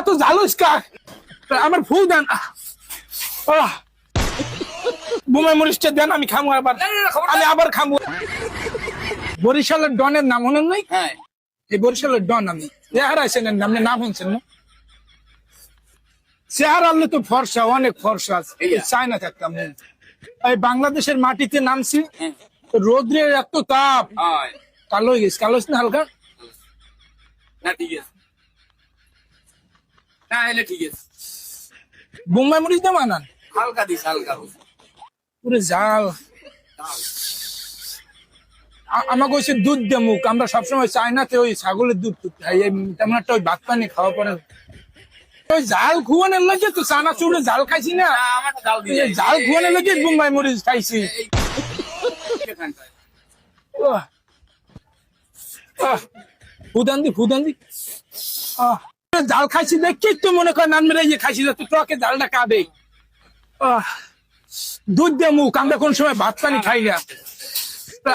এত ঝালুস কা আমার ফু দেন বোমা মরিচটা দেন আমি খামু আবার আমি আবার খামু বরিশালের ডনের নাম মনে নাই হ্যাঁ এই বরিশালের ডন আমি হারাইছেন আপনি নাম শুনছেন না চেহারা আনলে তো ফর্সা অনেক ফর্সা চায়না থাকতাম এই বাংলাদেশের মাটিতে নামছি রোদ্রের এত তাপ কালো হয়ে গেছে কালো না হালকা না ঠিক আছে না এলে ঠিক আছে বোম্বাই মরিচ দাম আনান হালকা দিস হালকা পুরো জাল আমাকে ওই দুধ দে মুখ আমরা সবসময় চায়নাতে ওই ছাগলের দুধ খাই তেমন একটা ওই ভাত পানি খাওয়া পরে ওই জাল খুয়ানোর লাগে তো চানা চুড়ে জাল খাইছি না আমার জাল দিয়ে জাল খুয়ানোর লাগে বোম্বাই মরিচ খাইছি ফুদান দি জাল খাইছি দেখি তো মনে করেন আমি যে খাইছি তো ট্রকে জালটা কাঁদে দুধ দে মুখ আমরা কোন সময় ভাত পানি খাই না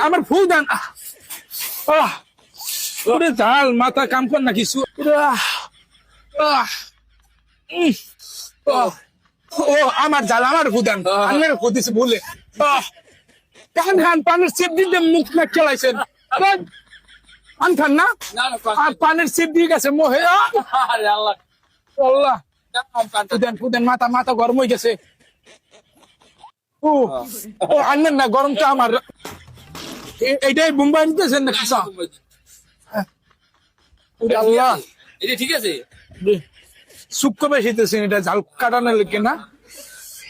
আমার ফুদান ওরে জাল মাথা কাম কর না কিছু ও আমার জাল আমার ফুদান আমার ফুদিছে বলে কান খান পানের চেপ দিয়ে মুখ না খেলাইছেন পান খান না আর পানের চেপ দিয়ে গেছে মোহে আল্লাহ আল্লাহ ফুদেন মাথা মাথা গরম হয়ে গেছে ও আনবেন না গরমটা আমার এইটাই বোম্বাই নিতেছেন না কাঁচা আল্লাহ এটা ঠিক আছে শুক্র বেশি দিতেছেন এটা ঝাল কাটানো লেগে না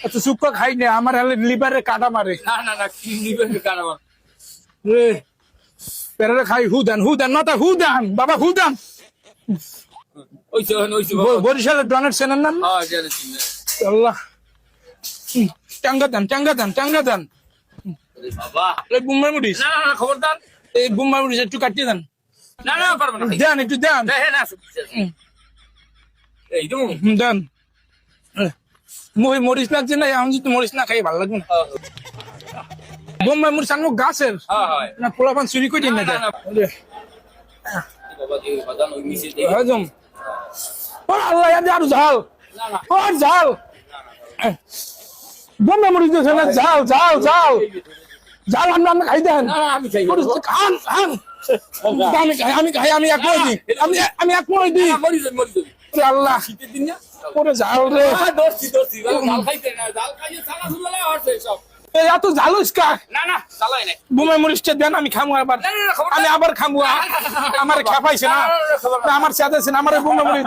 এত শুক্র খাই না আমার হলে লিভারে কাটা মারে না না না কি নিবেন কারণ রে পেরে খাই হুদান মাথা হুদান বাবা হুদান ওই বরিশালের ডনের সেনার নাম হ্যাঁ জানিস আল্লাহ টাঙ্গা দেন বাবা এই বোম্বাই মরিচ না না খবরদার এই বোম্বাই মরিচ একটু কাটিয়ে দেন না না পারবো না দেন একটু দেন দেখে না এই তো দেন মরিচ লাগছে না আমি যদি মরিচ না খাই ভালো লাগবে না বোম্বাই মরিচ আনবো গাছের হ্যাঁ হয় না পোলাপান চুরি করে না না, না। বাবা দিয়ে বাদান ওই মিশে দিয়ে হজম আল্লাহ আরো ঝাল না না ও ঝাল বোম্বাই মরিচ দিয়েছে না ঝাল আমরা খাই দেন না না আমি চাই খান আমি এক মরিচ দিই আমি এক মরিচ দিই মরিস আল্লাহ শীতের দিন না ওরে ঝাল রে দর্শি জাল খাইতে না জাল খাইয়ে সারা সুলা হচ্ছে সব এত ঝালুস কা না না চালাই নাই বোম্বাই মরিচটা দেন আমি খামু আবার না, না, খবরদার। আমি আবার খামু আমার খেপাইছে না আমার সাথে আমার বোম্বাই মরিচ